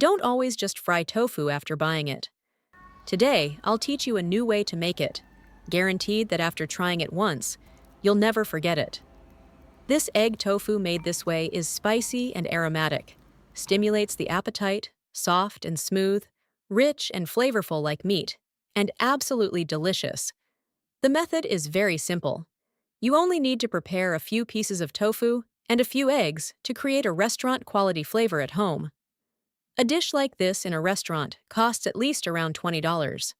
Don't always just fry tofu after buying it. Today, I'll teach you a new way to make it, guaranteed that after trying it once, you'll never forget it. This egg tofu made this way is spicy and aromatic, stimulates the appetite, soft and smooth, rich and flavorful like meat, and absolutely delicious. The method is very simple. You only need to prepare a few pieces of tofu and a few eggs to create a restaurant-quality flavor at home. A dish like this in a restaurant costs at least around $20,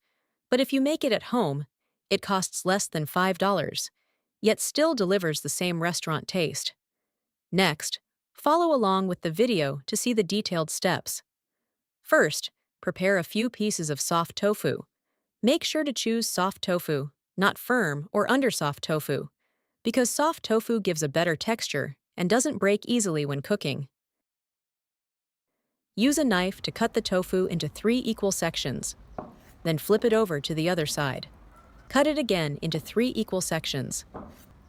but if you make it at home, it costs less than $5, yet still delivers the same restaurant taste. Next, follow along with the video to see the detailed steps. First, prepare a few pieces of soft tofu. Make sure to choose soft tofu, not firm or undersoft tofu, because soft tofu gives a better texture and doesn't break easily when cooking. Use a knife to cut the tofu into 3 equal sections. Then flip it over to the other side. Cut it again into 3 equal sections.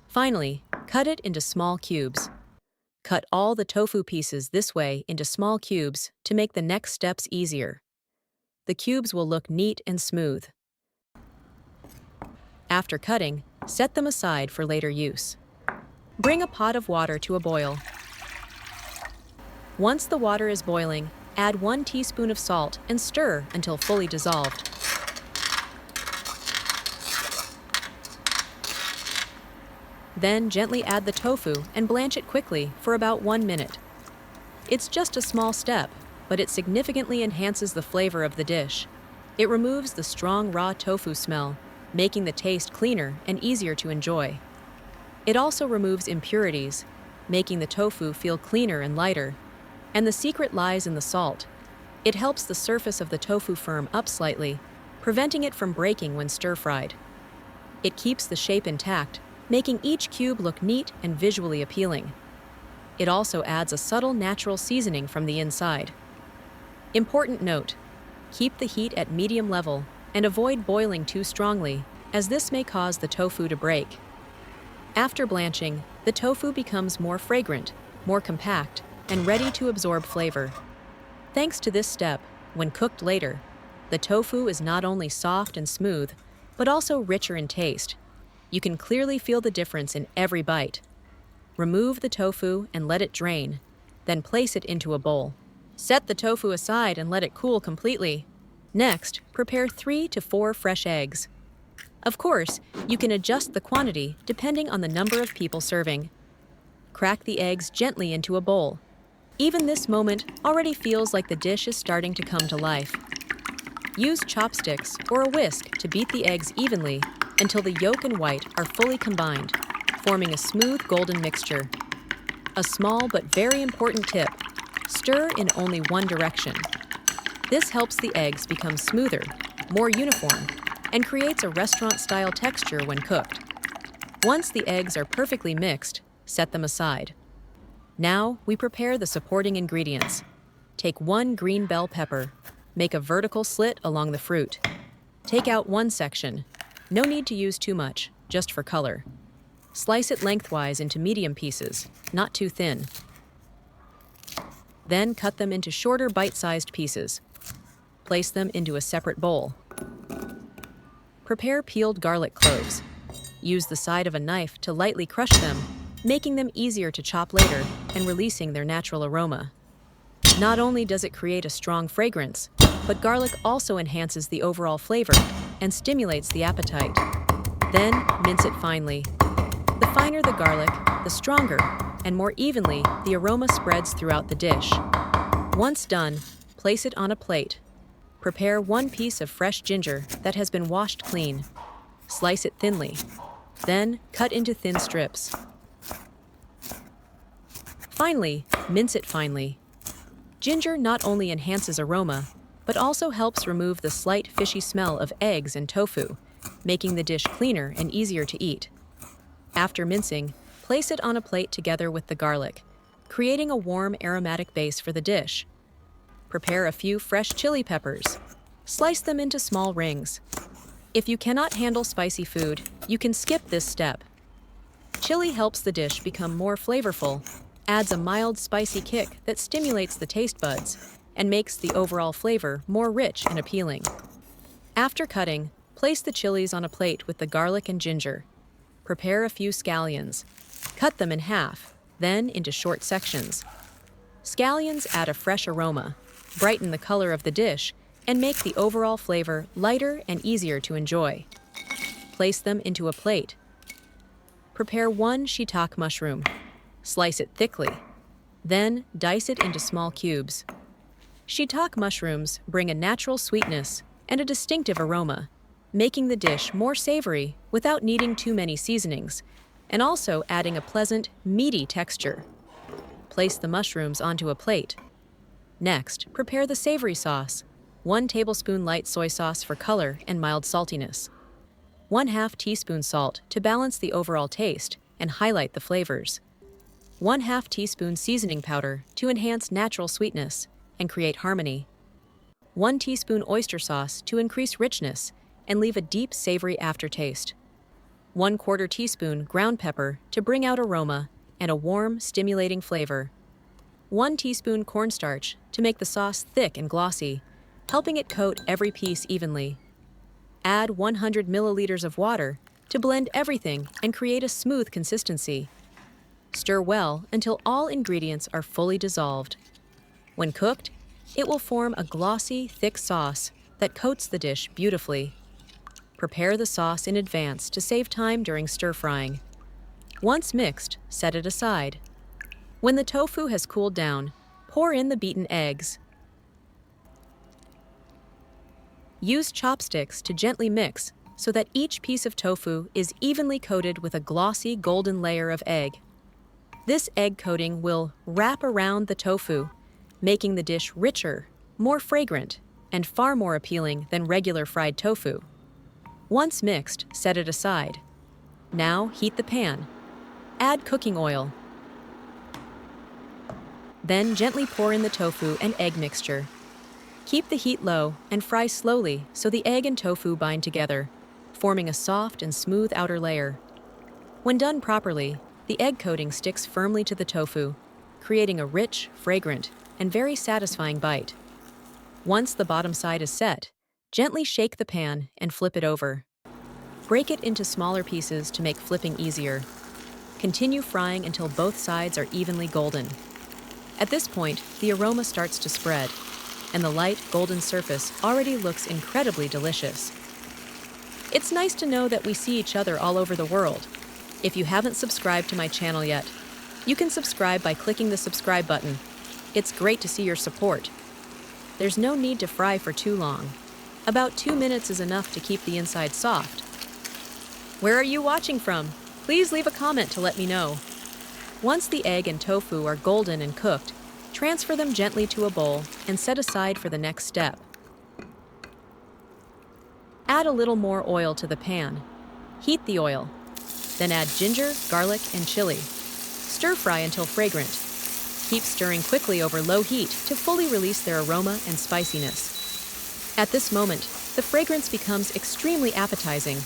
Finally, cut it into small cubes. Cut all the tofu pieces this way into small cubes to make the next steps easier. The cubes will look neat and smooth. After cutting, set them aside for later use. Bring a pot of water to a boil. Once the water is boiling, add 1 teaspoon of salt and stir until fully dissolved. Then gently add the tofu and blanch it quickly for about 1 minute. It's just a small step, but it significantly enhances the flavor of the dish. It removes the strong raw tofu smell, making the taste cleaner and easier to enjoy. It also removes impurities, making the tofu feel cleaner and lighter. And the secret lies in the salt. It helps the surface of the tofu firm up slightly, preventing it from breaking when stir-fried. It keeps the shape intact, making each cube look neat and visually appealing. It also adds a subtle natural seasoning from the inside. Important note: keep the heat at medium level and avoid boiling too strongly, as this may cause the tofu to break. After blanching, the tofu becomes more fragrant, more compact, and ready to absorb flavor. Thanks to this step, when cooked later, the tofu is not only soft and smooth, but also richer in taste. You can clearly feel the difference in every bite. Remove the tofu and let it drain, then place it into a bowl. Set the tofu aside and let it cool completely. Next, prepare 3 to 4 fresh eggs. Of course, you can adjust the quantity depending on the number of people serving. Crack the eggs gently into a bowl. Even this moment already feels like the dish is starting to come to life. Use chopsticks or a whisk to beat the eggs evenly until the yolk and white are fully combined, forming a smooth golden mixture. A small but very important tip: stir in only one direction. This helps the eggs become smoother, more uniform, and creates a restaurant-style texture when cooked. Once the eggs are perfectly mixed, set them aside. Now, we prepare the supporting ingredients. Take 1 green bell pepper. Make a vertical slit along the fruit. Take out 1 section. No need to use too much, just for color. Slice it lengthwise into medium pieces, not too thin. Then cut them into shorter bite-sized pieces. Place them into a separate bowl. Prepare peeled garlic cloves. Use the side of a knife to lightly crush them, making them easier to chop later and releasing their natural aroma. Not only does it create a strong fragrance, but garlic also enhances the overall flavor and stimulates the appetite. Then, mince it finely. The finer the garlic, the stronger, and more evenly the aroma spreads throughout the dish. Once done, place it on a plate. Prepare 1 piece of fresh ginger that has been washed clean. Slice it thinly. Then, cut into thin strips. Finally, mince it finely. Ginger not only enhances aroma, but also helps remove the slight fishy smell of eggs and tofu, making the dish cleaner and easier to eat. After mincing, place it on a plate together with the garlic, creating a warm aromatic base for the dish. Prepare a few fresh chili peppers. Slice them into small rings. If you cannot handle spicy food, you can skip this step. Chili helps the dish become more flavorful, adds a mild spicy kick that stimulates the taste buds, and makes the overall flavor more rich and appealing. After cutting, place the chilies on a plate with the garlic and ginger. Prepare a few scallions. Cut them in half, then into short sections. Scallions add a fresh aroma, brighten the color of the dish, and make the overall flavor lighter and easier to enjoy. Place them into a plate. Prepare one shiitake mushroom. Slice it thickly. Then dice it into small cubes. Shiitake mushrooms bring a natural sweetness and a distinctive aroma, making the dish more savory without needing too many seasonings, and also adding a pleasant, meaty texture. Place the mushrooms onto a plate. Next, prepare the savory sauce. 1 tablespoon light soy sauce for color and mild saltiness. 1/2 teaspoon salt to balance the overall taste and highlight the flavors. 1/2 teaspoon seasoning powder to enhance natural sweetness and create harmony. 1 teaspoon oyster sauce to increase richness and leave a deep savory aftertaste. 1/4 teaspoon ground pepper to bring out aroma and a warm, stimulating flavor. 1 teaspoon cornstarch to make the sauce thick and glossy, helping it coat every piece evenly. Add 100 milliliters of water to blend everything and create a smooth consistency. Stir well until all ingredients are fully dissolved. When cooked, it will form a glossy, thick sauce that coats the dish beautifully. Prepare the sauce in advance to save time during stir-frying. Once mixed, set it aside. When the tofu has cooled down, pour in the beaten eggs. Use chopsticks to gently mix so that each piece of tofu is evenly coated with a glossy golden layer of egg. This egg coating will wrap around the tofu, making the dish richer, more fragrant, and far more appealing than regular fried tofu. Once mixed, set it aside. Now heat the pan. Add cooking oil. Then gently pour in the tofu and egg mixture. Keep the heat low and fry slowly so the egg and tofu bind together, forming a soft and smooth outer layer. When done properly, the egg coating sticks firmly to the tofu, creating a rich, fragrant, and very satisfying bite. Once the bottom side is set, gently shake the pan and flip it over. Break it into smaller pieces to make flipping easier. Continue frying until both sides are evenly golden. At this point, the aroma starts to spread, and the light, golden surface already looks incredibly delicious. It's nice to know that we see each other all over the world. If you haven't subscribed to my channel yet, you can subscribe by clicking the subscribe button. It's great to see your support. There's no need to fry for too long. About 2 minutes is enough to keep the inside soft. Where are you watching from? Please leave a comment to let me know. Once the egg and tofu are golden and cooked, transfer them gently to a bowl and set aside for the next step. Add a little more oil to the pan. Heat the oil. Then add ginger, garlic, and chili. Stir fry until fragrant. Keep stirring quickly over low heat to fully release their aroma and spiciness. At this moment, the fragrance becomes extremely appetizing.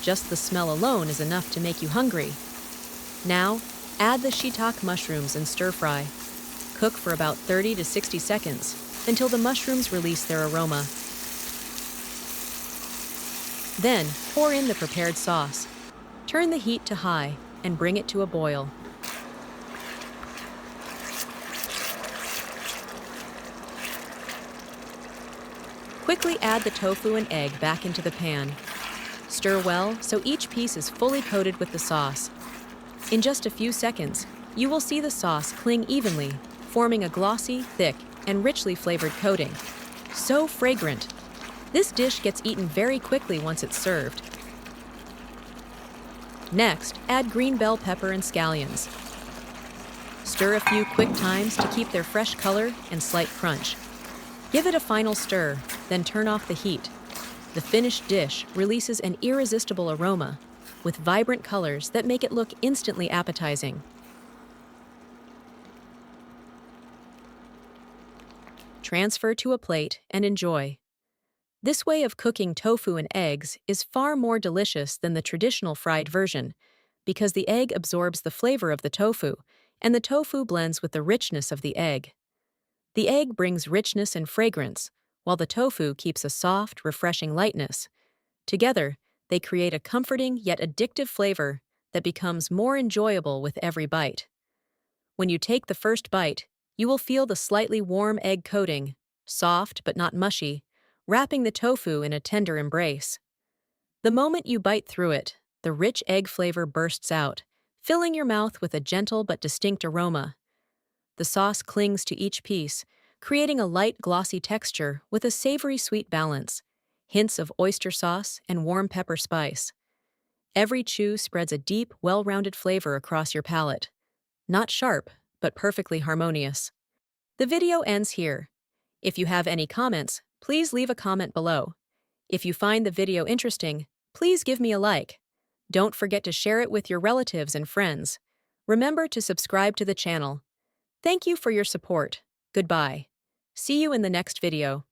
Just the smell alone is enough to make you hungry. Now, add the shiitake mushrooms and stir fry. Cook for about 30 to 60 seconds until the mushrooms release their aroma. Then, pour in the prepared sauce. Turn the heat to high and bring it to a boil. Quickly add the tofu and egg back into the pan. Stir well so each piece is fully coated with the sauce. In just a few seconds, you will see the sauce cling evenly, forming a glossy, thick, and richly flavored coating. So fragrant! This dish gets eaten very quickly once it's served. Next, add green bell pepper and scallions. Stir a few quick times to keep their fresh color and slight crunch. Give it a final stir, then turn off the heat. The finished dish releases an irresistible aroma, with vibrant colors that make it look instantly appetizing. Transfer to a plate and enjoy. This way of cooking tofu and eggs is far more delicious than the traditional fried version because the egg absorbs the flavor of the tofu and the tofu blends with the richness of the egg. The egg brings richness and fragrance, while the tofu keeps a soft, refreshing lightness. Together, they create a comforting yet addictive flavor that becomes more enjoyable with every bite. When you take the first bite, you will feel the slightly warm egg coating, soft but not mushy, wrapping the tofu in a tender embrace. The moment you bite through it, the rich egg flavor bursts out, filling your mouth with a gentle but distinct aroma. The sauce clings to each piece, creating a light, glossy texture with a savory sweet balance, hints of oyster sauce and warm pepper spice. Every chew spreads a deep, well-rounded flavor across your palate. Not sharp, but perfectly harmonious. The video ends here. If you have any comments, please leave a comment below. If you find the video interesting, please give me a like. Don't forget to share it with your relatives and friends. Remember to subscribe to the channel. Thank you for your support. Goodbye. See you in the next video.